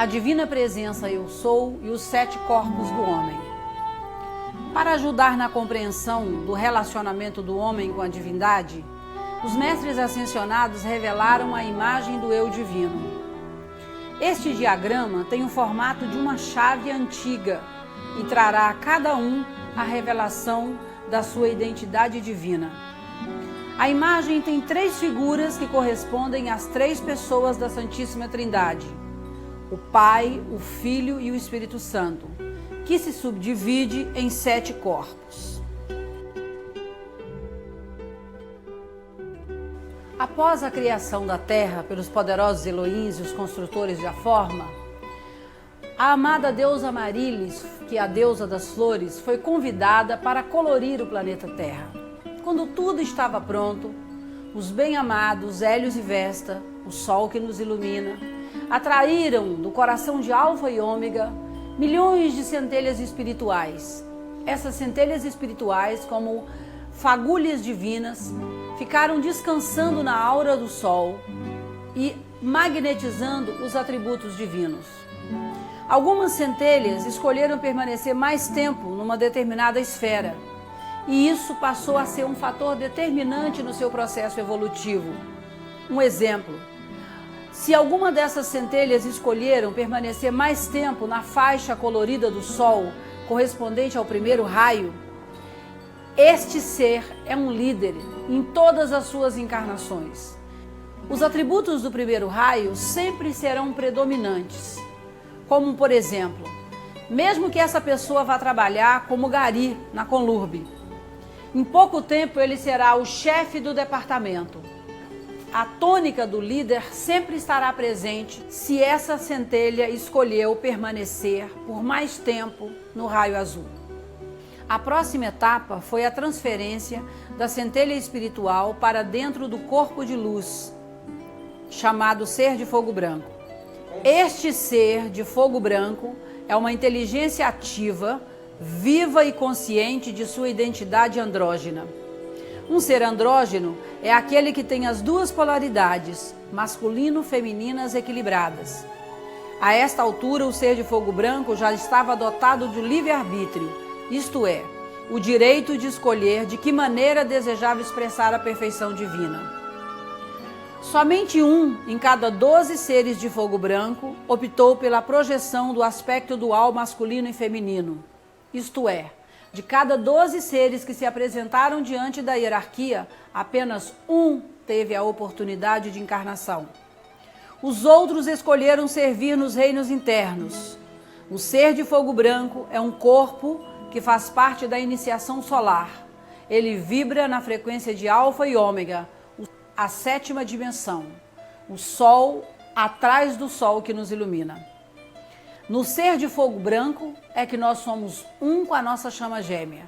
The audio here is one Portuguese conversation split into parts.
a divina presença Eu Sou e os 7 corpos do homem. Para ajudar na compreensão do relacionamento do homem com a divindade, os mestres ascensionados revelaram a imagem do Eu Divino. Este diagrama tem o formato de uma chave antiga e trará a cada um a revelação da sua identidade divina. A imagem tem 3 figuras que correspondem às 3 pessoas da Santíssima Trindade: o Pai, o Filho e o Espírito Santo, que se subdivide em 7 corpos. Após a criação da Terra pelos poderosos Elohims e os construtores da forma, a amada deusa Marilis, que é a deusa das flores, foi convidada para colorir o planeta Terra. Quando tudo estava pronto, os bem-amados Hélios e Vesta, o Sol que nos ilumina, atraíram do coração de Alfa e Ômega milhões de centelhas espirituais. Essas centelhas espirituais, como fagulhas divinas, ficaram descansando na aura do Sol e magnetizando os atributos divinos. Algumas centelhas escolheram permanecer mais tempo numa determinada esfera, e isso passou a ser um fator determinante no seu processo evolutivo. Um exemplo: se alguma dessas centelhas escolheram permanecer mais tempo na faixa colorida do Sol, correspondente ao primeiro raio, este ser é um líder em todas as suas encarnações. Os atributos do primeiro raio sempre serão predominantes, como, por exemplo, mesmo que essa pessoa vá trabalhar como gari na Conlurb, em pouco tempo ele será o chefe do departamento. A tônica do líder sempre estará presente se essa centelha escolheu permanecer por mais tempo no raio azul. A próxima etapa foi a transferência da centelha espiritual para dentro do corpo de luz, chamado Ser de Fogo Branco. Este Ser de Fogo Branco é uma inteligência ativa, viva e consciente de sua identidade andrógena. Um ser andrógeno é aquele que tem as 2 polaridades, masculino e femininas, equilibradas. A esta altura, o Ser de Fogo Branco já estava dotado de livre-arbítrio, isto é, o direito de escolher de que maneira desejava expressar a perfeição divina. Somente um em cada 12 seres de fogo branco optou pela projeção do aspecto dual masculino e feminino, isto é, de cada 12 seres que se apresentaram diante da hierarquia, apenas um teve a oportunidade de encarnação. Os outros escolheram servir nos reinos internos. O Ser de Fogo Branco é um corpo que faz parte da iniciação solar. Ele vibra na frequência de Alfa e Ômega, a 7ª dimensão, o Sol atrás do Sol que nos ilumina. No Ser de Fogo Branco é que nós somos um com a nossa chama gêmea.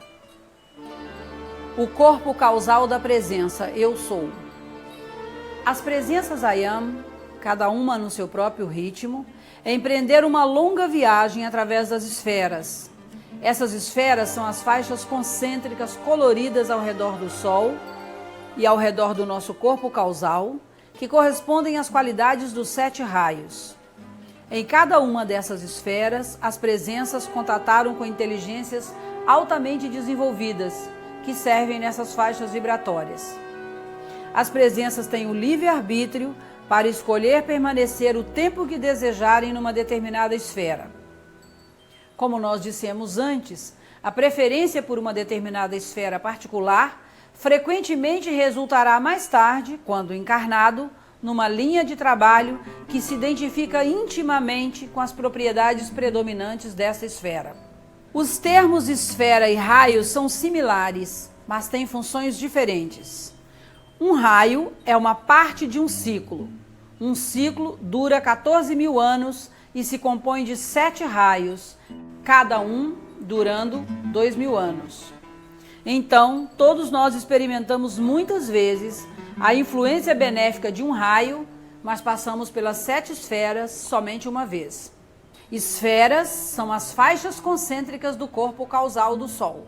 O corpo causal da presença, Eu Sou. As presenças I Am, cada uma no seu próprio ritmo, empreenderam uma longa viagem através das esferas. Essas esferas são as faixas concêntricas coloridas ao redor do Sol e ao redor do nosso corpo causal, que correspondem às qualidades dos 7 raios. Em cada uma dessas esferas, as presenças contataram com inteligências altamente desenvolvidas, que servem nessas faixas vibratórias. As presenças têm o livre-arbítrio para escolher permanecer o tempo que desejarem numa determinada esfera. Como nós dissemos antes, a preferência por uma determinada esfera particular frequentemente resultará mais tarde, quando encarnado, numa linha de trabalho que se identifica intimamente com as propriedades predominantes dessa esfera. Os termos esfera e raio são similares, mas têm funções diferentes. Um raio é uma parte de um ciclo. Um ciclo dura 14.000 anos e se compõe de 7 raios, cada um durando 2.000 anos. Então, todos nós experimentamos muitas vezes a influência benéfica de um raio, mas passamos pelas 7 esferas somente uma vez. Esferas são as faixas concêntricas do corpo causal do Sol.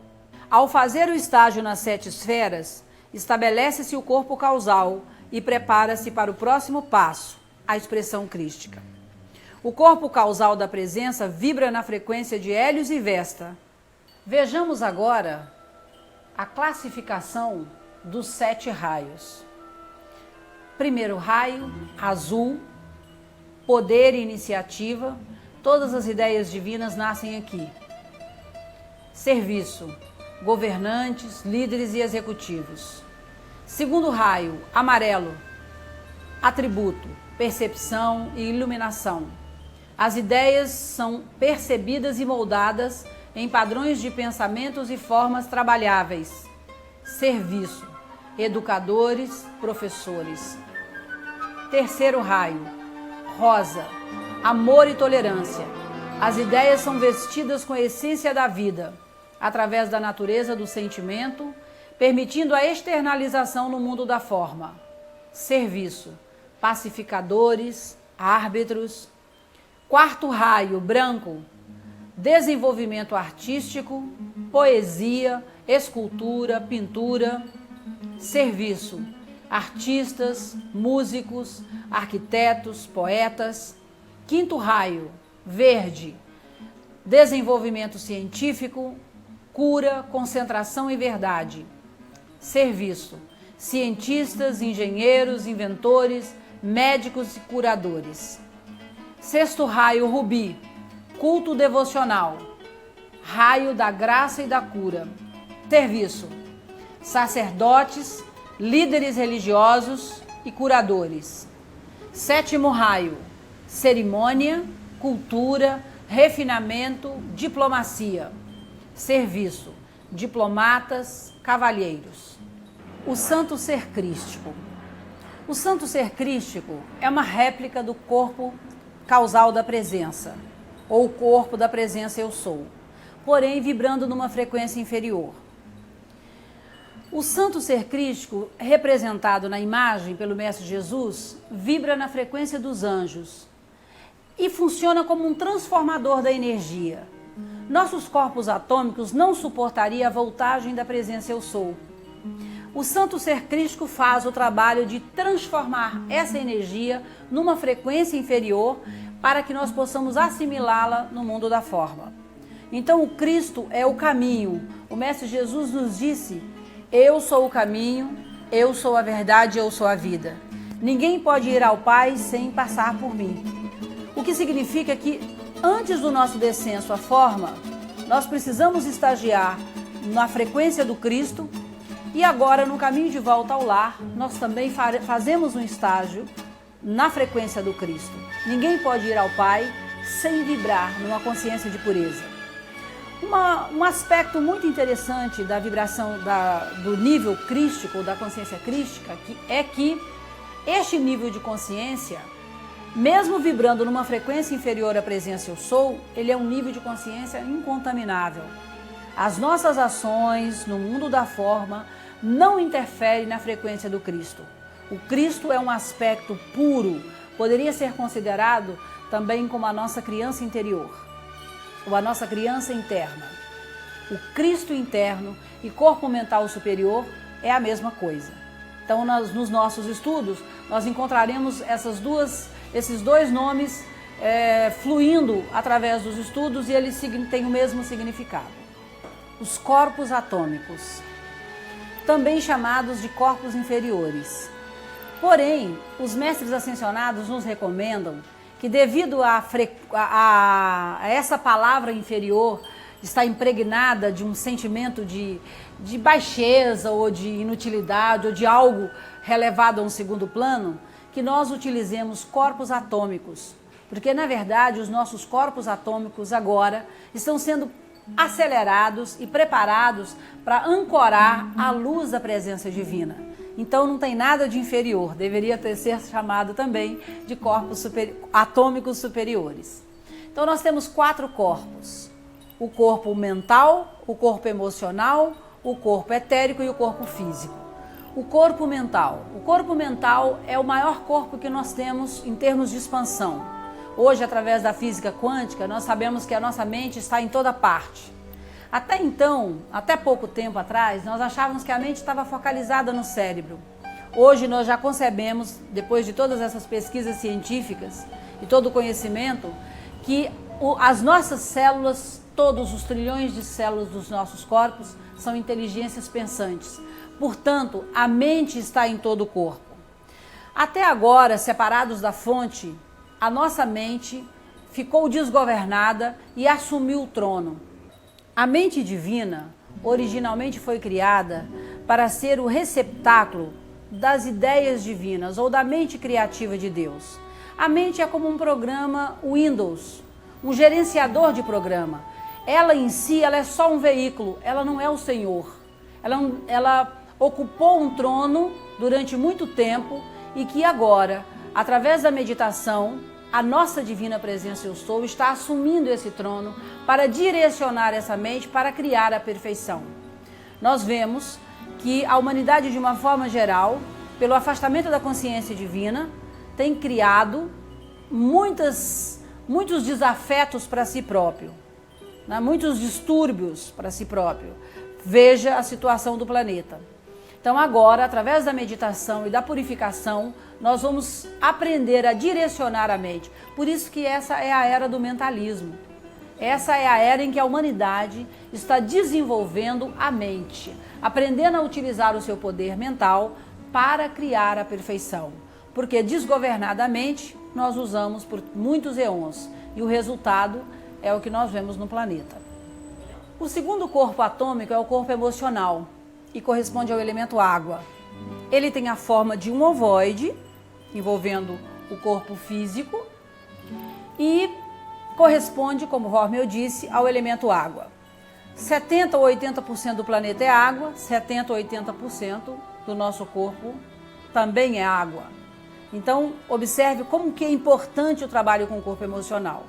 Ao fazer o estágio nas 7 esferas, estabelece-se o corpo causal e prepara-se para o próximo passo, a expressão crística. O corpo causal da presença vibra na frequência de Hélios e Vesta. Vejamos agora a classificação dos 7 raios. Primeiro raio, azul, poder e iniciativa. Todas as ideias divinas nascem aqui. Serviço, governantes, líderes e executivos. Segundo raio, amarelo, atributo, percepção e iluminação. As ideias são percebidas e moldadas em padrões de pensamentos e formas trabalháveis. Serviço, educadores, professores. Terceiro raio, rosa, amor e tolerância. As ideias são vestidas com a essência da vida, através da natureza do sentimento, permitindo a externalização no mundo da forma. Serviço, pacificadores, árbitros. Quarto raio, branco, desenvolvimento artístico, poesia, escultura, pintura. Serviço, artistas, músicos, arquitetos, poetas. Quinto raio, verde, desenvolvimento científico, cura, concentração e verdade. Serviço, cientistas, engenheiros, inventores, médicos e curadores. Sexto raio, rubi, culto devocional, raio da graça e da cura. Serviço, sacerdotes, líderes religiosos e curadores. Sétimo raio, cerimônia, cultura, refinamento, diplomacia. Serviço, diplomatas, cavalheiros. O santo ser crístico. O santo ser crístico é uma réplica do corpo causal da presença, ou o corpo da presença eu sou, porém vibrando numa frequência inferior. O santo ser crístico, representado na imagem pelo Mestre Jesus, vibra na frequência dos anjos e funciona como um transformador da energia. Nossos corpos atômicos não suportariam a voltagem da presença eu sou. O santo ser crístico faz o trabalho de transformar essa energia numa frequência inferior para que nós possamos assimilá-la no mundo da forma. Então o Cristo é o caminho. O Mestre Jesus nos disse: eu sou o caminho, eu sou a verdade, eu sou a vida. Ninguém pode ir ao Pai sem passar por mim. O que significa que antes do nosso descenso à forma, nós precisamos estagiar na frequência do Cristo. E agora, no caminho de volta ao lar, nós também fazemos um estágio na frequência do Cristo. Ninguém pode ir ao Pai sem vibrar numa consciência de pureza. Um aspecto muito interessante da vibração do nível crístico, da consciência crística, é que este nível de consciência, mesmo vibrando numa frequência inferior à presença eu sou, ele é um nível de consciência incontaminável. As nossas ações no mundo da forma não interfere na frequência do Cristo. O Cristo é um aspecto puro, poderia ser considerado também como a nossa criança interior, ou a nossa criança interna. O Cristo interno e corpo mental superior é a mesma coisa. Então, nos nossos estudos, nós encontraremos esses dois nomes fluindo através dos estudos e eles têm o mesmo significado. Os corpos atômicos, também chamados de corpos inferiores. Porém, os mestres ascensionados nos recomendam que, devido a essa palavra inferior estar impregnada de um sentimento de baixeza ou de inutilidade ou de algo relevado a um segundo plano, que nós utilizemos corpos atômicos, porque na verdade os nossos corpos atômicos agora estão sendo acelerados e preparados para ancorar a luz da presença divina. Então não tem nada de inferior, deveria ser chamado também de corpos atômicos superiores. Então nós temos 4 corpos: o corpo mental, o corpo emocional, o corpo etérico e o corpo físico. O corpo mental. O corpo mental é o maior corpo que nós temos em termos de expansão. Hoje, através da física quântica, nós sabemos que a nossa mente está em toda parte. Até então, até pouco tempo atrás, nós achávamos que a mente estava focalizada no cérebro. Hoje nós já concebemos, depois de todas essas pesquisas científicas, e todo conhecimento, que as nossas células, todos os trilhões de células dos nossos corpos, são inteligências pensantes. Portanto, a mente está em todo o corpo. Até agora, separados da fonte, a nossa mente ficou desgovernada e assumiu o trono. A mente divina originalmente foi criada para ser o receptáculo das ideias divinas ou da mente criativa de Deus. A mente é como um programa Windows, um gerenciador de programa. Ela em si, ela é só um veículo, ela não é o Senhor. Ela ocupou um trono durante muito tempo e que agora, através da meditação, a nossa divina presença eu sou está assumindo esse trono para direcionar essa mente para criar a perfeição. Nós vemos que a humanidade, de uma forma geral, pelo afastamento da consciência divina, tem criado muitos desafetos para si próprio, né? Muitos distúrbios para si próprio. Veja a situação do planeta. Então agora, através da meditação e da purificação, nós vamos aprender a direcionar a mente. Por isso que essa é a era do mentalismo. Essa é a era em que a humanidade está desenvolvendo a mente, aprendendo a utilizar o seu poder mental para criar a perfeição. Porque desgovernadamente nós usamos por muitos eons e o resultado é o que nós vemos no planeta. O segundo corpo atômico é o corpo emocional e corresponde ao elemento água. Ele tem a forma de um ovoide, envolvendo o corpo físico, e corresponde, conforme eu disse, ao elemento água. 70% ou 80% do planeta é água, 70% ou 80% do nosso corpo também é água. Então, observe como que é importante o trabalho com o corpo emocional.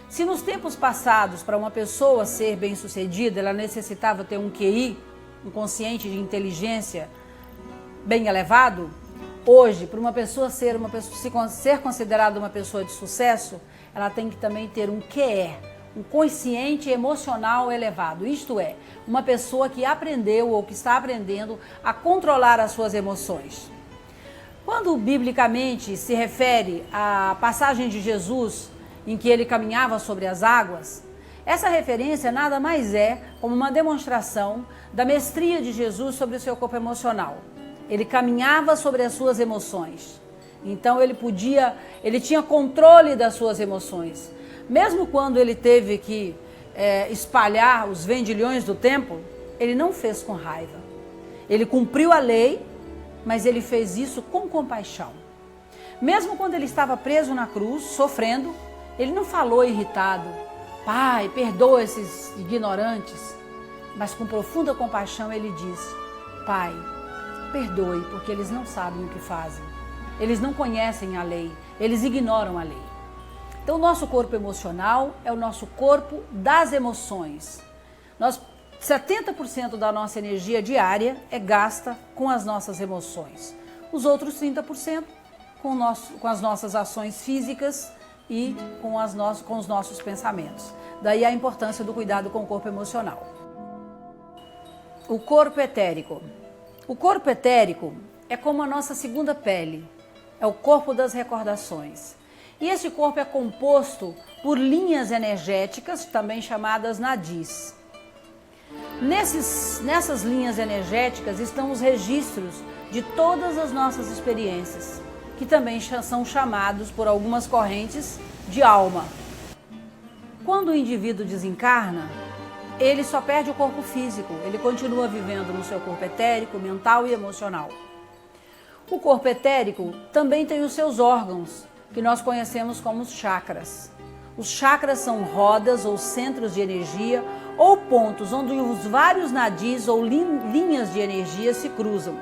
Se nos tempos passados, para uma pessoa ser bem-sucedida, ela necessitava ter um QI, um consciente de inteligência bem elevado, hoje, para uma pessoa ser considerada uma pessoa de sucesso, ela tem que também ter um QE, um consciente emocional elevado. Isto é, uma pessoa que aprendeu ou que está aprendendo a controlar as suas emoções. Quando biblicamente se refere à passagem de Jesus em que ele caminhava sobre as águas, essa referência nada mais é como uma demonstração da mestria de Jesus sobre o seu corpo emocional. Ele caminhava sobre as suas emoções. Então ele tinha controle das suas emoções. Mesmo quando ele teve que espalhar os vendilhões do templo, ele não fez com raiva. Ele cumpriu a lei, mas ele fez isso com compaixão. Mesmo quando ele estava preso na cruz, sofrendo, ele não falou irritado: Pai, perdoa esses ignorantes. Mas com profunda compaixão ele disse: Pai, perdoe, porque eles não sabem o que fazem. Eles não conhecem a lei, eles ignoram a lei. Então, o nosso corpo emocional é o nosso corpo das emoções. 70% da nossa energia diária é gasta com as nossas emoções. Os outros 30% com as nossas ações físicas e com os nossos pensamentos. Daí a importância do cuidado com o corpo emocional. O corpo etérico. O corpo etérico é como a nossa segunda pele, é o corpo das recordações. E esse corpo é composto por linhas energéticas, também chamadas nadis. Nessas linhas energéticas estão os registros de todas as nossas experiências, que também são chamados por algumas correntes de alma. Quando o indivíduo desencarna, ele só perde o corpo físico, ele continua vivendo no seu corpo etérico, mental e emocional. O corpo etérico também tem os seus órgãos, que nós conhecemos como os chakras. Os chakras são rodas ou centros de energia ou pontos onde os vários nadis ou linhas de energia se cruzam.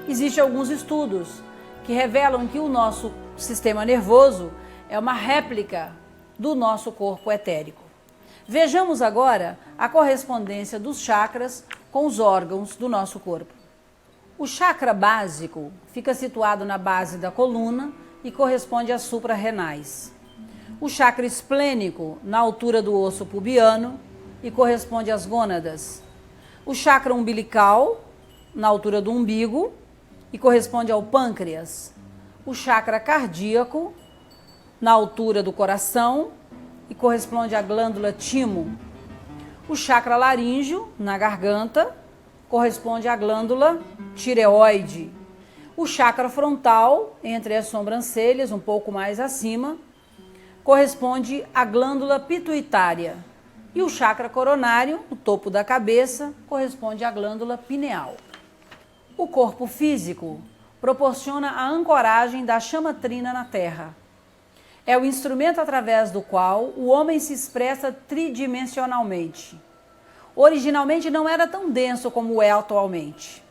Existem alguns estudos que revelam que o nosso sistema nervoso é uma réplica do nosso corpo etérico. Vejamos agora a correspondência dos chakras com os órgãos do nosso corpo. O chakra básico fica situado na base da coluna e corresponde às suprarrenais. O chakra esplênico na altura do osso pubiano e corresponde às gônadas. O chakra umbilical na altura do umbigo e corresponde ao pâncreas. O chakra cardíaco na altura do coração e corresponde à glândula timo. O chakra laríngeo, na garganta, corresponde à glândula tireoide. O chakra frontal, entre as sobrancelhas, um pouco mais acima, corresponde à glândula pituitária. E o chakra coronário, no topo da cabeça, corresponde à glândula pineal. O corpo físico proporciona a ancoragem da chama trina na Terra. É o instrumento através do qual o homem se expressa tridimensionalmente. Originalmente não era tão denso como é atualmente.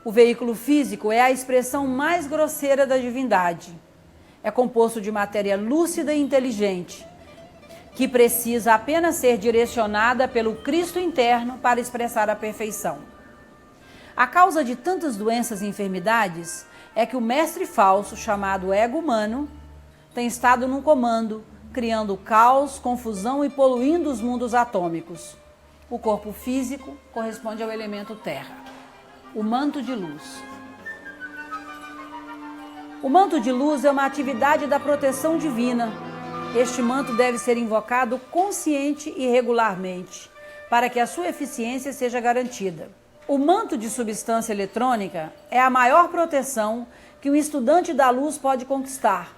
O veículo físico é a expressão mais grosseira da divindade. É composto de matéria lúcida e inteligente, que precisa apenas ser direcionada pelo Cristo interno para expressar a perfeição. A causa de tantas doenças e enfermidades é que o mestre falso, chamado ego humano, tem estado no comando, criando caos, confusão e poluindo os mundos atômicos. O corpo físico corresponde ao elemento terra. O manto de luz. O manto de luz é uma atividade da proteção divina. Este manto deve ser invocado consciente e regularmente, para que a sua eficiência seja garantida. O manto de substância eletrônica é a maior proteção que um estudante da luz pode conquistar.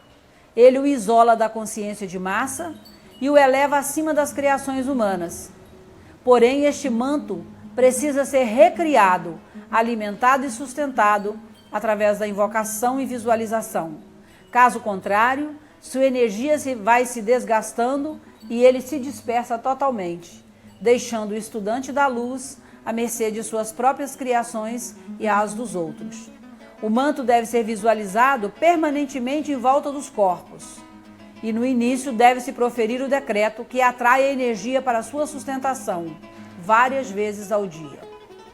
Ele o isola da consciência de massa e o eleva acima das criações humanas. Porém, este manto precisa ser recriado, alimentado e sustentado através da invocação e visualização. Caso contrário, sua energia vai se desgastando e ele se dispersa totalmente, deixando o estudante da luz à mercê de suas próprias criações e as dos outros. O manto deve ser visualizado permanentemente em volta dos corpos. E no início deve-se proferir o decreto que atrai a energia para sua sustentação, várias vezes ao dia.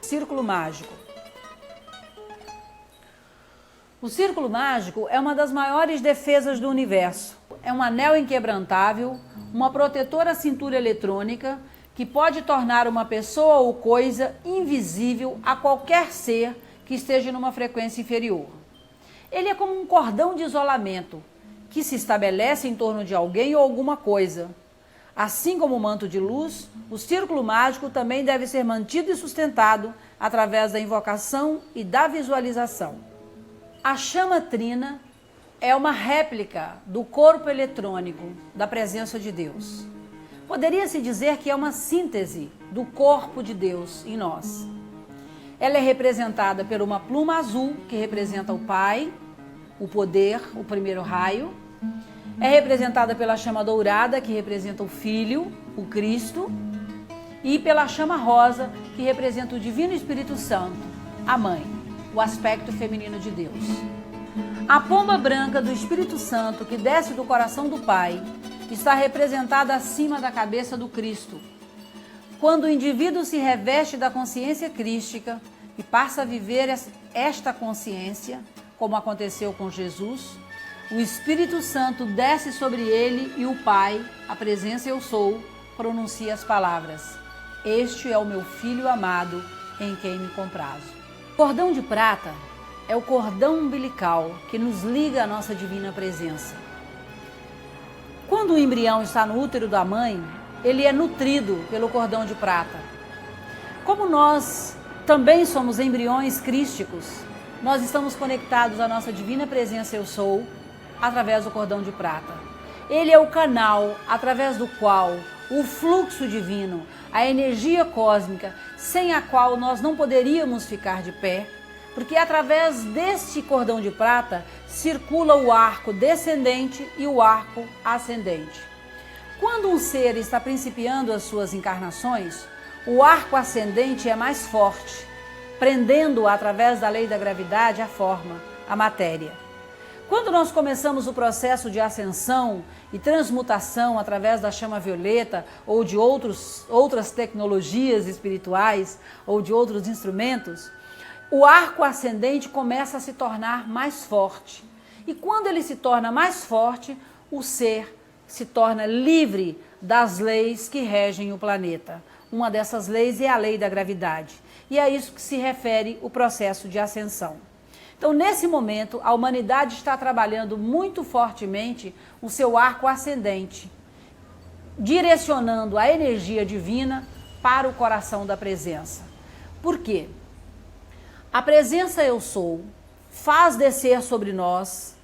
Círculo mágico. O círculo mágico é uma das maiores defesas do universo. É um anel inquebrantável, uma protetora cintura eletrônica que pode tornar uma pessoa ou coisa invisível a qualquer ser que esteja numa frequência inferior. Ele é como um cordão de isolamento que se estabelece em torno de alguém ou alguma coisa. Assim como o manto de luz, o círculo mágico também deve ser mantido e sustentado através da invocação e da visualização. A chama trina é uma réplica do corpo eletrônico da presença de Deus. Poderia-se dizer que é uma síntese do corpo de Deus em nós. Ela é representada por uma pluma azul, que representa o Pai, o poder, o primeiro raio. É representada pela chama dourada, que representa o Filho, o Cristo. E pela chama rosa, que representa o Divino Espírito Santo, a Mãe, o aspecto feminino de Deus. A pomba branca do Espírito Santo, que desce do coração do Pai, está representada acima da cabeça do Cristo. Quando o indivíduo se reveste da consciência crística e passa a viver esta consciência, como aconteceu com Jesus, o Espírito Santo desce sobre ele e o Pai, a presença eu sou, pronuncia as palavras: "Este é o meu Filho amado, em quem me comprazo." O cordão de prata é o cordão umbilical que nos liga à nossa divina presença. Quando o embrião está no útero da mãe, ele é nutrido pelo cordão de prata. Como nós também somos embriões crísticos, nós estamos conectados à nossa divina presença eu sou, através do cordão de prata. Ele é o canal através do qual o fluxo divino, a energia cósmica, sem a qual nós não poderíamos ficar de pé, porque através deste cordão de prata circula o arco descendente e o arco ascendente. Quando um ser está principiando as suas encarnações, o arco ascendente é mais forte, prendendo através da lei da gravidade a forma, a matéria. Quando nós começamos o processo de ascensão e transmutação através da chama violeta ou de outras tecnologias espirituais ou de outros instrumentos, o arco ascendente começa a se tornar mais forte. E quando ele se torna mais forte, o ser se torna livre das leis que regem o planeta. Uma dessas leis é a lei da gravidade. E é a isso que se refere o processo de ascensão. Então, nesse momento, a humanidade está trabalhando muito fortemente o seu arco ascendente, direcionando a energia divina para o coração da presença. Por quê? A presença eu sou faz descer sobre nós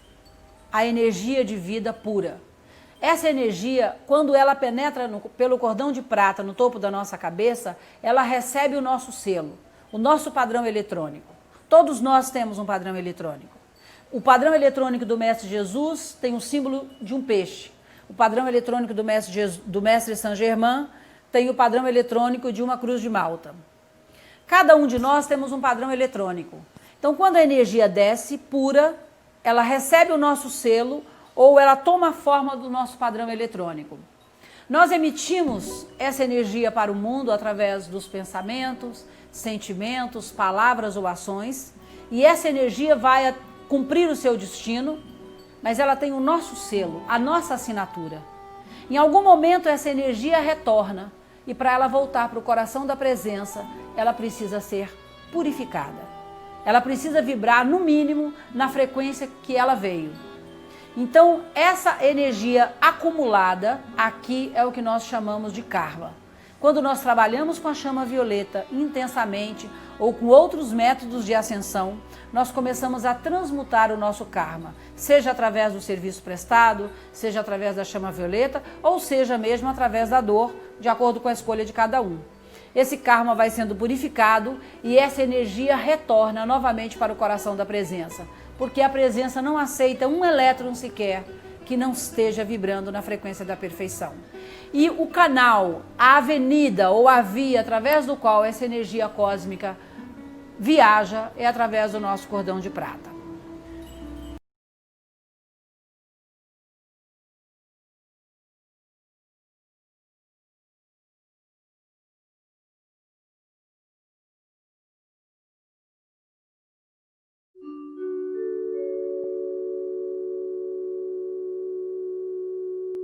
a energia de vida pura. Essa energia, quando ela penetra pelo cordão de prata no topo da nossa cabeça, ela recebe o nosso selo, o nosso padrão eletrônico. Todos nós temos um padrão eletrônico. O padrão eletrônico do Mestre Jesus tem o símbolo de um peixe. O padrão eletrônico do Mestre Saint Germain tem o padrão eletrônico de uma cruz de Malta. Cada um de nós temos um padrão eletrônico. Então, quando a energia desce pura, ela recebe o nosso selo ou ela toma a forma do nosso padrão eletrônico. Nós emitimos essa energia para o mundo através dos pensamentos, sentimentos, palavras ou ações, e essa energia vai cumprir o seu destino, mas ela tem o nosso selo, a nossa assinatura. Em algum momento essa energia retorna, e para ela voltar para o coração da presença, ela precisa ser purificada. Ela precisa vibrar, no mínimo, na frequência que ela veio. Então, essa energia acumulada aqui é o que nós chamamos de karma. Quando nós trabalhamos com a chama violeta intensamente ou com outros métodos de ascensão, nós começamos a transmutar o nosso karma, seja através do serviço prestado, seja através da chama violeta ou seja mesmo através da dor, de acordo com a escolha de cada um. Esse karma vai sendo purificado e essa energia retorna novamente para o coração da presença, porque a presença não aceita um elétron sequer que não esteja vibrando na frequência da perfeição. E o canal, a avenida ou a via através do qual essa energia cósmica viaja é através do nosso cordão de prata.